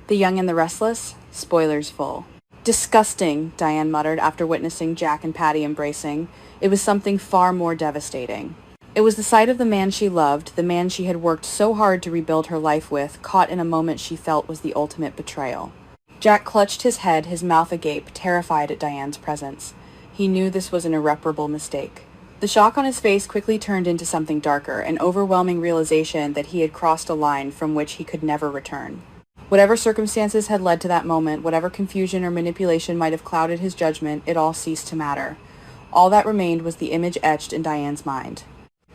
The Young and the Restless? Spoilers full. Disgusting, Diane muttered after witnessing Jack and Patty embracing. It was something far more devastating. It was the sight of the man she loved, the man she had worked so hard to rebuild her life with, caught in a moment she felt was the ultimate betrayal. Jack clutched his head, his mouth agape, terrified at Diane's presence. He knew this was an irreparable mistake. The shock on his face quickly turned into something darker, an overwhelming realization that he had crossed a line from which he could never return. Whatever circumstances had led to that moment, whatever confusion or manipulation might have clouded his judgment, it all ceased to matter. All that remained was the image etched in Diane's mind.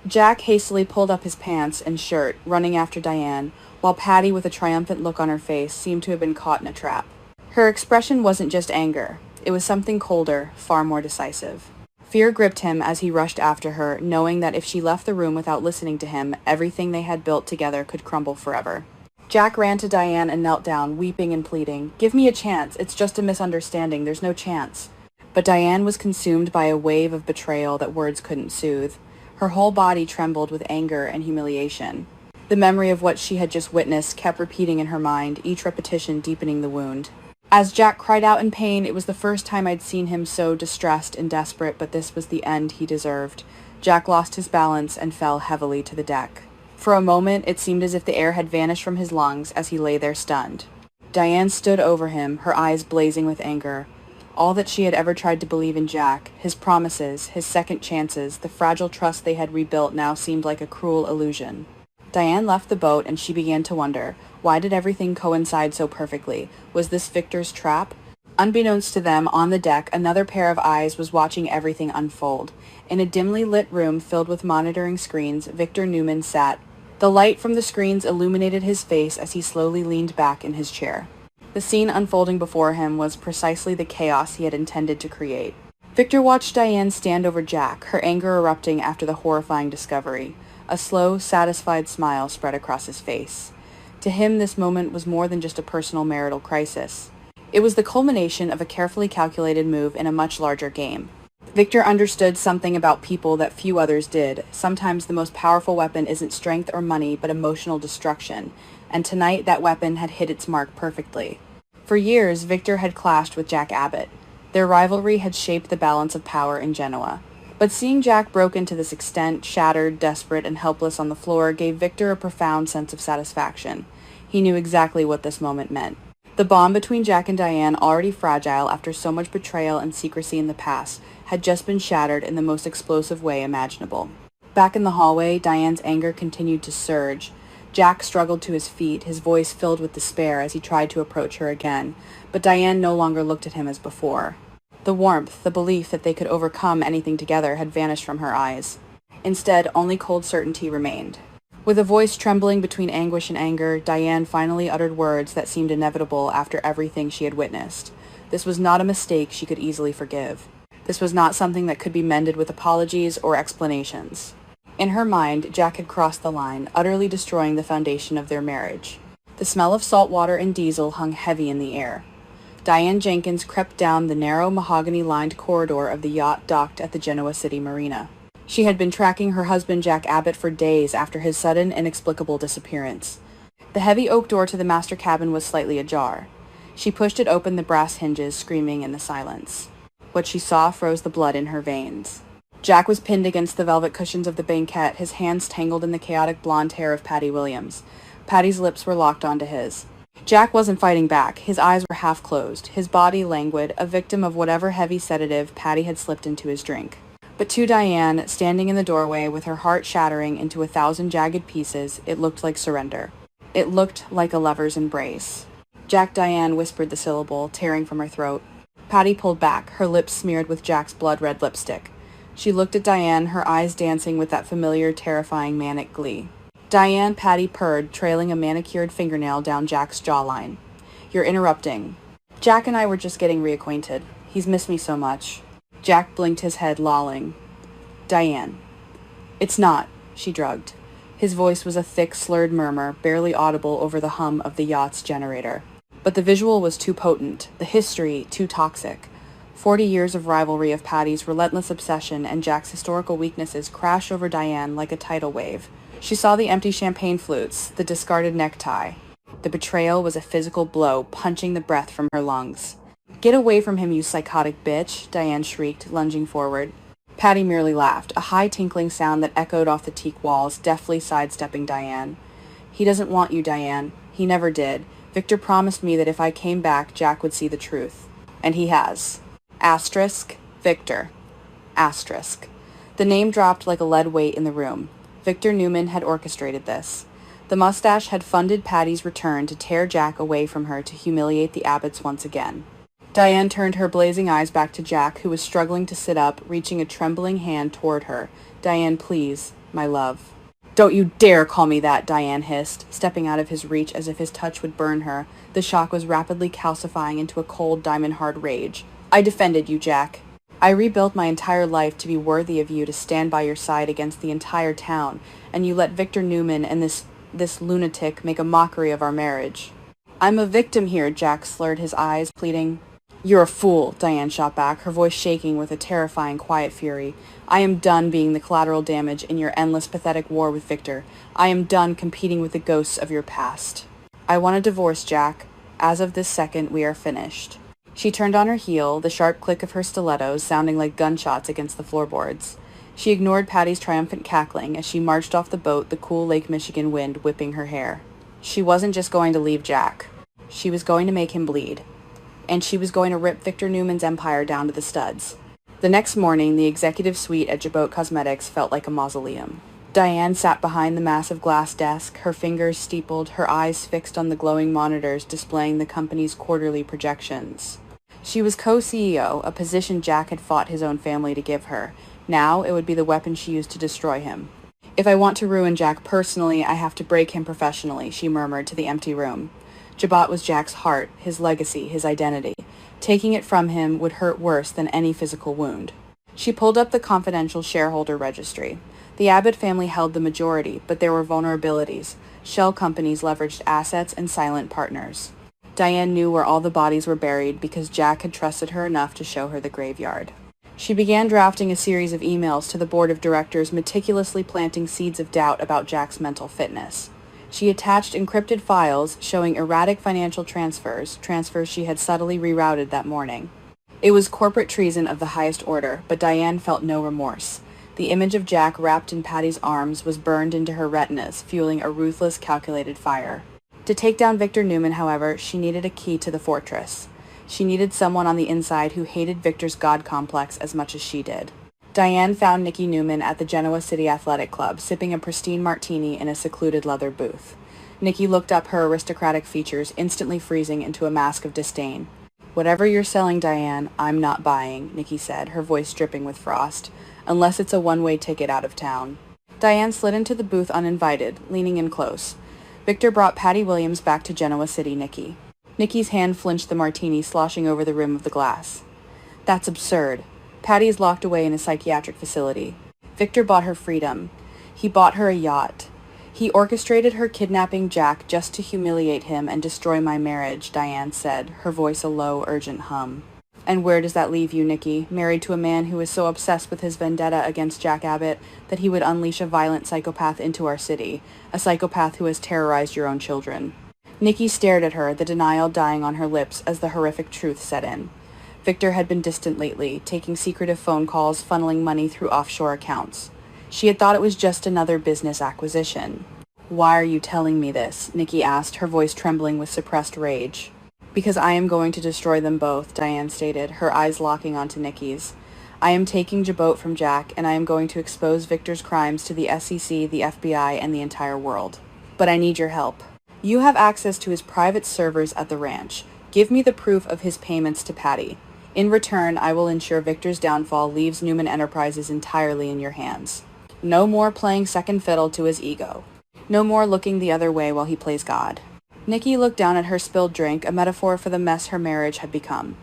Jack hastily pulled up his pants and shirt, running after Diane, while Patty, with a triumphant look on her face, seemed to have been caught in a trap. Her expression wasn't just anger. It was something colder, far more decisive. Fear gripped him as he rushed after her, knowing that if she left the room without listening to him, everything they had built together could crumble forever. Jack ran to Diane and knelt down, weeping and pleading. "Give me a chance. It's just a misunderstanding. There's no chance." But Diane was consumed by a wave of betrayal that words couldn't soothe. Her whole body trembled with anger and humiliation. The memory of what she had just witnessed kept repeating in her mind, each repetition deepening the wound. As Jack cried out in pain, it was the first time I'd seen him so distressed and desperate, but this was the end he deserved. Jack lost his balance and fell heavily to the deck. For a moment, it seemed as if the air had vanished from his lungs as he lay there stunned. Diane stood over him, her eyes blazing with anger. All that she had ever tried to believe in Jack, his promises, his second chances, the fragile trust they had rebuilt now seemed like a cruel illusion. Diane left the boat and she began to wonder, why did everything coincide so perfectly? Was this Victor's trap? Unbeknownst to them, on the deck, another pair of eyes was watching everything unfold. In a dimly lit room filled with monitoring screens, Victor Newman sat. The light from the screens illuminated his face as he slowly leaned back in his chair. The scene unfolding before him was precisely the chaos he had intended to create. Victor watched Diane stand over Jack, her anger erupting after the horrifying discovery. A slow, satisfied smile spread across his face. To him, this moment was more than just a personal marital crisis. It was the culmination of a carefully calculated move in a much larger game. Victor understood something about people that few others did. Sometimes the most powerful weapon isn't strength or money, but emotional destruction. And tonight that weapon had hit its mark perfectly. For years, Victor had clashed with Jack Abbott. Their rivalry had shaped the balance of power in Genoa. But seeing Jack broken to this extent, shattered, desperate, and helpless on the floor, gave Victor a profound sense of satisfaction. He knew exactly what this moment meant. The bond between Jack and Diane, already fragile after so much betrayal and secrecy in the past, had just been shattered in the most explosive way imaginable. Back in the hallway, Diane's anger continued to surge. Jack struggled to his feet, his voice filled with despair as he tried to approach her again, but Diane no longer looked at him as before. The warmth, the belief that they could overcome anything together had vanished from her eyes. Instead, only cold certainty remained. With a voice trembling between anguish and anger, Diane finally uttered words that seemed inevitable after everything she had witnessed. This was not a mistake she could easily forgive. This was not something that could be mended with apologies or explanations. In her mind, Jack had crossed the line, utterly destroying the foundation of their marriage. The smell of salt water and diesel hung heavy in the air. Diane Jenkins crept down the narrow mahogany-lined corridor of the yacht docked at the Genoa City Marina. She had been tracking her husband Jack Abbott for days after his sudden, inexplicable disappearance. The heavy oak door to the master cabin was slightly ajar. She pushed it open, the brass hinges screaming in the silence. What she saw froze the blood in her veins. Jack was pinned against the velvet cushions of the banquette, his hands tangled in the chaotic blonde hair of Patty Williams. Patty's lips were locked onto his. Jack wasn't fighting back. His eyes were half closed, his body languid, a victim of whatever heavy sedative Patty had slipped into his drink. But to Diane, standing in the doorway with her heart shattering into 1,000 jagged pieces, it looked like surrender. It looked like a lover's embrace. "Jack," Diane whispered the syllable, tearing from her throat. Patty pulled back, her lips smeared with Jack's blood-red lipstick. She looked at Diane, her eyes dancing with that familiar, terrifying, manic glee. "Diane," Patty purred, trailing a manicured fingernail down Jack's jawline. "You're interrupting. Jack and I were just getting reacquainted. He's missed me so much." Jack blinked his head, lolling. "Diane." "It's not," she drugged. His voice was a thick, slurred murmur, barely audible over the hum of the yacht's generator. But the visual was too potent, the history too toxic. 40 years of rivalry of Patty's relentless obsession and Jack's historical weaknesses crashed over Diane like a tidal wave. She saw the empty champagne flutes, the discarded necktie. The betrayal was a physical blow, punching the breath from her lungs. "Get away from him, you psychotic bitch," Diane shrieked, lunging forward. Patty merely laughed, a high tinkling sound that echoed off the teak walls, deftly sidestepping Diane. "He doesn't want you, Diane. He never did. Victor promised me that if I came back, Jack would see the truth. And he has. Asterisk, Victor. Asterisk." The name dropped like a lead weight in the room. Victor Newman had orchestrated this. The mustache had funded Patty's return to tear Jack away from her to humiliate the Abbotts once again. Diane turned her blazing eyes back to Jack, who was struggling to sit up, reaching a trembling hand toward her. "Diane, please, my love." "Don't you dare call me that," Diane hissed, stepping out of his reach as if his touch would burn her. The shock was rapidly calcifying into a cold, diamond-hard rage. "I defended you, Jack. I rebuilt my entire life to be worthy of you, to stand by your side against the entire town, and you let Victor Newman and this lunatic make a mockery of our marriage." "I'm a victim here," Jack slurred his eyes, pleading. "You're a fool," Diane shot back, her voice shaking with a terrifying, quiet fury. "I am done being the collateral damage in your endless, pathetic war with Victor. I am done competing with the ghosts of your past. I want a divorce, Jack. As of this second, we are finished." She turned on her heel, the sharp click of her stilettos sounding like gunshots against the floorboards. She ignored Patty's triumphant cackling as she marched off the boat, the cool Lake Michigan wind whipping her hair. She wasn't just going to leave Jack. She was going to make him bleed. And she was going to rip Victor Newman's empire down to the studs. The next morning, the executive suite at Jabot Cosmetics felt like a mausoleum. Diane sat behind the massive glass desk, her fingers steepled, her eyes fixed on the glowing monitors displaying the company's quarterly projections. She was co-CEO, a position Jack had fought his own family to give her. Now it would be the weapon she used to destroy him. "If I want to ruin Jack personally, I have to break him professionally," she murmured to the empty room. Jabot was Jack's heart, his legacy, his identity. Taking it from him would hurt worse than any physical wound. She pulled up the confidential shareholder registry. The Abbott family held the majority, but there were vulnerabilities. Shell companies leveraged assets and silent partners. Diane knew where all the bodies were buried because Jack had trusted her enough to show her the graveyard. She began drafting a series of emails to the board of directors, meticulously planting seeds of doubt about Jack's mental fitness. She attached encrypted files showing erratic financial transfers she had subtly rerouted that morning. It was corporate treason of the highest order, but Diane felt no remorse. The image of Jack wrapped in Patty's arms was burned into her retinas, fueling a ruthless, calculated fire. To take down Victor Newman, however, she needed a key to the fortress. She needed someone on the inside who hated Victor's god complex as much as she did. Diane found Nikki Newman at the Genoa City Athletic Club, sipping a pristine martini in a secluded leather booth. Nikki looked up her aristocratic features, instantly freezing into a mask of disdain. "Whatever you're selling, Diane, I'm not buying," Nikki said, her voice dripping with frost, "unless it's a one-way ticket out of town." Diane slid into the booth uninvited, leaning in close. Victor brought Patty Williams back to Genoa City, Nikki. Nikki's hand flinched, the martini sloshing over the rim of the glass. "That's absurd. Patty is locked away in a psychiatric facility. Victor bought her freedom. He bought her a yacht. He orchestrated her kidnapping Jack just to humiliate him and destroy my marriage," Diane said, her voice a low, urgent hum. "And where does that leave you, Nikki, married to a man who is so obsessed with his vendetta against Jack Abbott that he would unleash a violent psychopath into our city, a psychopath who has terrorized your own children?" Nikki stared at her, the denial dying on her lips as the horrific truth set in. Victor had been distant lately, taking secretive phone calls, funneling money through offshore accounts. She had thought it was just another business acquisition. "Why are you telling me this?" Nikki asked, her voice trembling with suppressed rage. "Because I am going to destroy them both," Diane stated, her eyes locking onto Nikki's. "I am taking Jabot from Jack, and I am going to expose Victor's crimes to the SEC, the FBI, and the entire world. But I need your help. You have access to his private servers at the ranch. Give me the proof of his payments to Patty. In return, I will ensure Victor's downfall leaves Newman Enterprises entirely in your hands. No more playing second fiddle to his ego. No more looking the other way while he plays God." Nikki looked down at her spilled drink, a metaphor for the mess her marriage had become.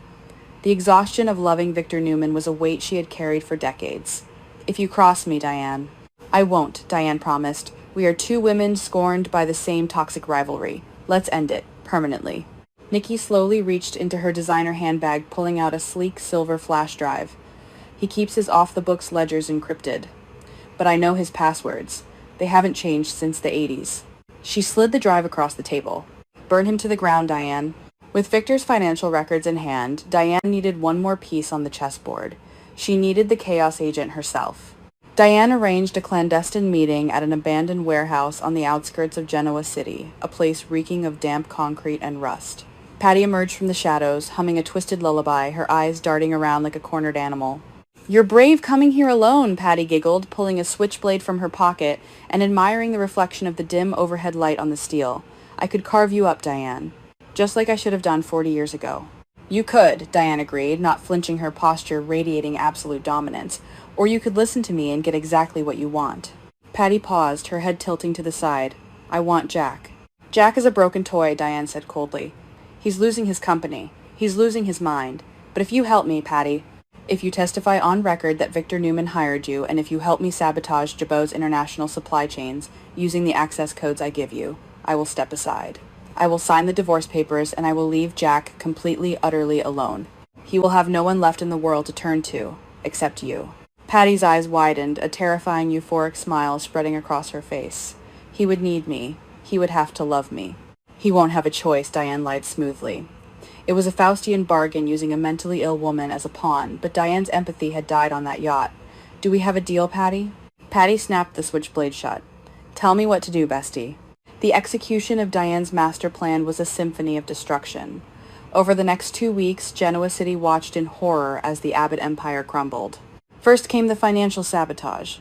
The exhaustion of loving Victor Newman was a weight she had carried for decades. "If you cross me, Diane." "I won't," Diane promised. "We are two women scorned by the same toxic rivalry. Let's end it, permanently." Nikki slowly reached into her designer handbag, pulling out a sleek silver flash drive. "He keeps his off-the-books ledgers encrypted. But I know his passwords. They haven't changed since the 80s. She slid the drive across the table. Burn him to the ground, Diane. With Victor's financial records in hand, Diane needed one more piece on the chessboard. She needed the chaos agent herself. Diane arranged a clandestine meeting at an abandoned warehouse on the outskirts of Genoa City, a place reeking of damp concrete and rust. Patty emerged from the shadows, humming a twisted lullaby, her eyes darting around like a cornered animal. "You're brave coming here alone," Patty giggled, pulling a switchblade from her pocket and admiring the reflection of the dim overhead light on the steel. "I could carve you up, Diane. Just like I should have done 40 years ago." "You could," Diane agreed, not flinching, her posture radiating absolute dominance. "Or you could listen to me and get exactly what you want." Patty paused, her head tilting to the side. "I want Jack." "Jack is a broken toy," Diane said coldly. "He's losing his company. He's losing his mind. But if you help me, Patty, if you testify on record that Victor Newman hired you, and if you help me sabotage Jabot's international supply chains using the access codes I give you, I will step aside. I will sign the divorce papers, and I will leave Jack completely, utterly alone. He will have no one left in the world to turn to, except you." Patty's eyes widened, a terrifying euphoric smile spreading across her face. "He would need me. He would have to love me." "He won't have a choice," Diane lied smoothly. It was a Faustian bargain using a mentally ill woman as a pawn, but Diane's empathy had died on that yacht. "Do we have a deal, Patty?" Patty snapped the switchblade shut. "Tell me what to do, bestie." The execution of Diane's master plan was a symphony of destruction. Over the next 2 weeks, Genoa City watched in horror as the Abbott empire crumbled. First came the financial sabotage.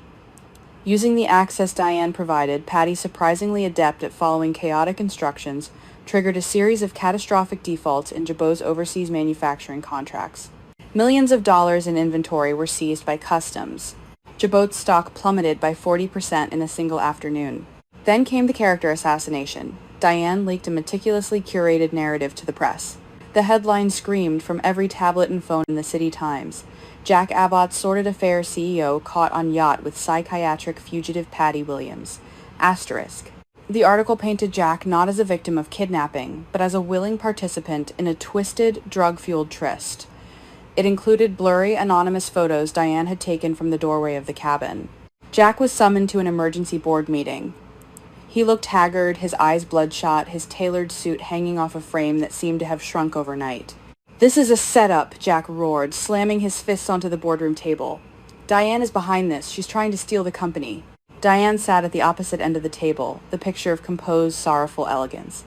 Using the access Diane provided, Patty, surprisingly adept at following chaotic instructions, triggered a series of catastrophic defaults in Jabot's overseas manufacturing contracts. Millions of dollars in inventory were seized by customs. Jabot's stock plummeted by 40% in a single afternoon. Then came the character assassination. Diane leaked a meticulously curated narrative to the press. The headline screamed from every tablet and phone in the City Times: Jack Abbott's sordid affairs CEO caught on yacht with psychiatric fugitive Patty Williams. Asterisk. The article painted Jack not as a victim of kidnapping, but as a willing participant in a twisted, drug-fueled tryst. It included blurry, anonymous photos Diane had taken from the doorway of the cabin. Jack was summoned to an emergency board meeting. He looked haggard, his eyes bloodshot, his tailored suit hanging off a frame that seemed to have shrunk overnight. "This is a setup," Jack roared, slamming his fists onto the boardroom table. "Diane is behind this. She's trying to steal the company." Diane sat at the opposite end of the table, the picture of composed, sorrowful elegance.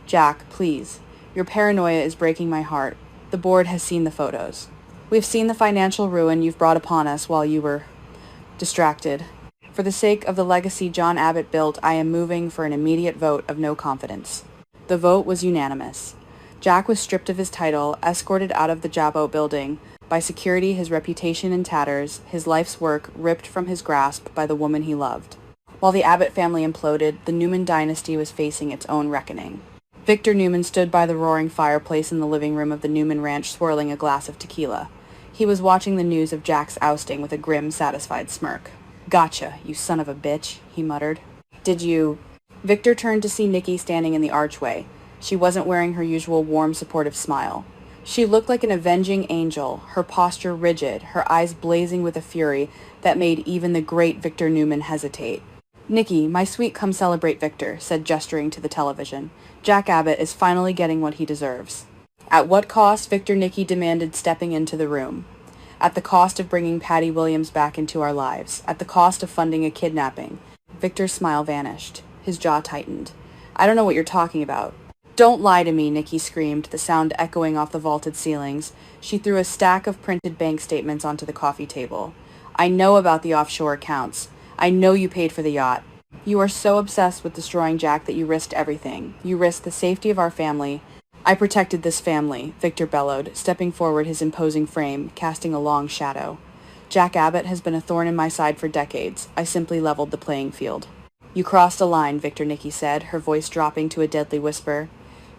"Jack, please. Your paranoia is breaking my heart. The board has seen the photos. We've seen the financial ruin you've brought upon us while you were distracted. For the sake of the legacy John Abbott built, I am moving for an immediate vote of no confidence." The vote was unanimous. Jack was stripped of his title, escorted out of the Jabot building, by security, his reputation in tatters, his life's work ripped from his grasp by the woman he loved. While the Abbott family imploded, the Newman dynasty was facing its own reckoning. Victor Newman stood by the roaring fireplace in the living room of the Newman Ranch, swirling a glass of tequila. He was watching the news of Jack's ousting with a grim, satisfied smirk. "Gotcha, you son of a bitch," he muttered. "Did you—" Victor turned to see Nikki standing in the archway. She wasn't wearing her usual warm, supportive smile. She looked like an avenging angel, her posture rigid, her eyes blazing with a fury that made even the great Victor Newman hesitate. "Nikki, my sweet, come celebrate Victor," said, gesturing to the television. "Jack Abbott is finally getting what he deserves." "At what cost?" Victor Nikki demanded, stepping into the room. "At the cost of bringing Patty Williams back into our lives. At the cost of funding a kidnapping." Victor's smile vanished. His jaw tightened. "I don't know what you're talking about." "Don't lie to me," Nikki screamed, the sound echoing off the vaulted ceilings. She threw a stack of printed bank statements onto the coffee table. "I know about the offshore accounts. I know you paid for the yacht. You are so obsessed with destroying Jack that you risked everything. You risked the safety of our family." "I protected this family," Victor bellowed, stepping forward, his imposing frame casting a long shadow. "Jack Abbott has been a thorn in my side for decades. I simply leveled the playing field." "You crossed a line," Victor Nikki said, her voice dropping to a deadly whisper.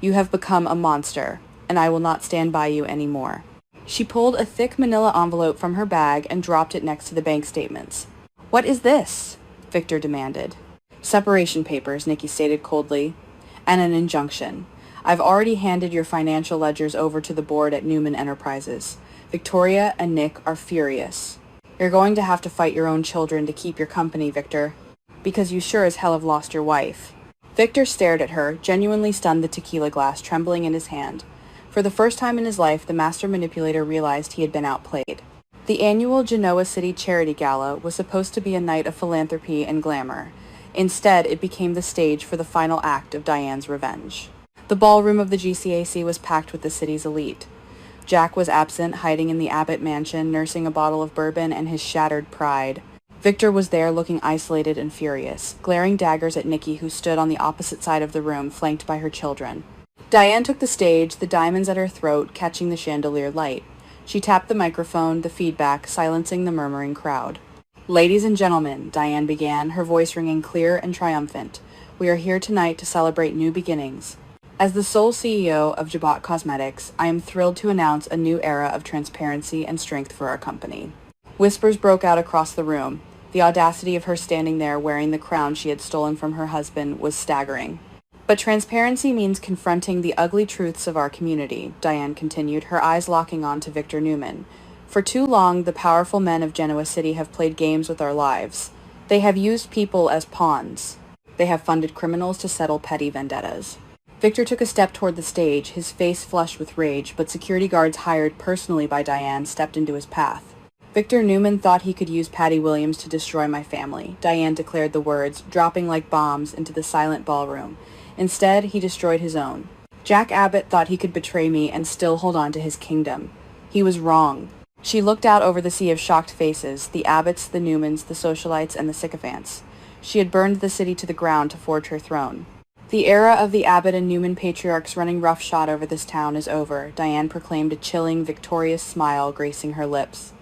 "You have become a monster, and I will not stand by you anymore." She pulled a thick manila envelope from her bag and dropped it next to the bank statements. "What is this?" Victor demanded. "Separation papers," Nikki stated coldly, "and an injunction. I've already handed your financial ledgers over to the board at Newman Enterprises. Victoria and Nick are furious. You're going to have to fight your own children to keep your company, Victor, because you sure as hell have lost your wife." Victor stared at her, genuinely stunned, the tequila glass trembling in his hand. For the first time in his life, the master manipulator realized he had been outplayed. The annual Genoa City Charity Gala was supposed to be a night of philanthropy and glamour. Instead, it became the stage for the final act of Diane's revenge. The ballroom of the GCAC was packed with the city's elite. Jack was absent, hiding in the Abbott mansion, nursing a bottle of bourbon and his shattered pride. Victor was there, looking isolated and furious, glaring daggers at Nikki, who stood on the opposite side of the room, flanked by her children. Diane took the stage, the diamonds at her throat catching the chandelier light. She tapped the microphone, the feedback, silencing the murmuring crowd. "Ladies and gentlemen," Diane began, her voice ringing clear and triumphant, "we are here tonight to celebrate new beginnings. As the sole CEO of Jabot Cosmetics, I am thrilled to announce a new era of transparency and strength for our company." Whispers broke out across the room. The audacity of her standing there wearing the crown she had stolen from her husband was staggering. "But transparency means confronting the ugly truths of our community," Diane continued, her eyes locking on to Victor Newman. "For too long, the powerful men of Genoa City have played games with our lives. They have used people as pawns. They have funded criminals to settle petty vendettas." Victor took a step toward the stage, his face flushed with rage, but security guards hired personally by Diane stepped into his path. "Victor Newman thought he could use Patty Williams to destroy my family," Diane declared the words, dropping like bombs into the silent ballroom. "Instead, he destroyed his own. Jack Abbott thought he could betray me and still hold on to his kingdom. He was wrong." She looked out over the sea of shocked faces, the Abbotts, the Newmans, the socialites, and the sycophants. She had burned the city to the ground to forge her throne. "The era of the Abbott and Newman patriarchs running roughshod over this town is over," Diane proclaimed, a chilling, victorious smile gracing her lips.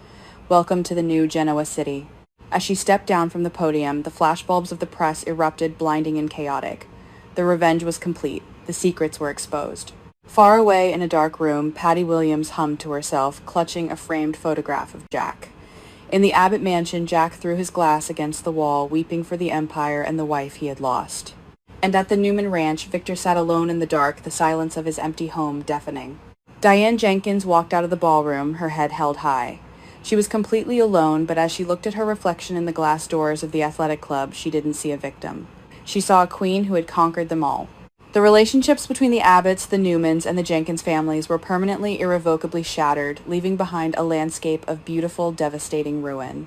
"Welcome to the new Genoa City." As she stepped down from the podium, the flashbulbs of the press erupted, blinding and chaotic. The revenge was complete. The secrets were exposed. Far away in a dark room, Patty Williams hummed to herself, clutching a framed photograph of Jack. In the Abbott mansion, Jack threw his glass against the wall, weeping for the empire and the wife he had lost. And at the Newman Ranch, Victor sat alone in the dark, the silence of his empty home deafening. Diane Jenkins walked out of the ballroom, her head held high. She was completely alone, but as she looked at her reflection in the glass doors of the athletic club, she didn't see a victim. She saw a queen who had conquered them all. The relationships between the Abbotts, the Newmans, and the Jenkins families were permanently, irrevocably shattered, leaving behind a landscape of beautiful, devastating ruin.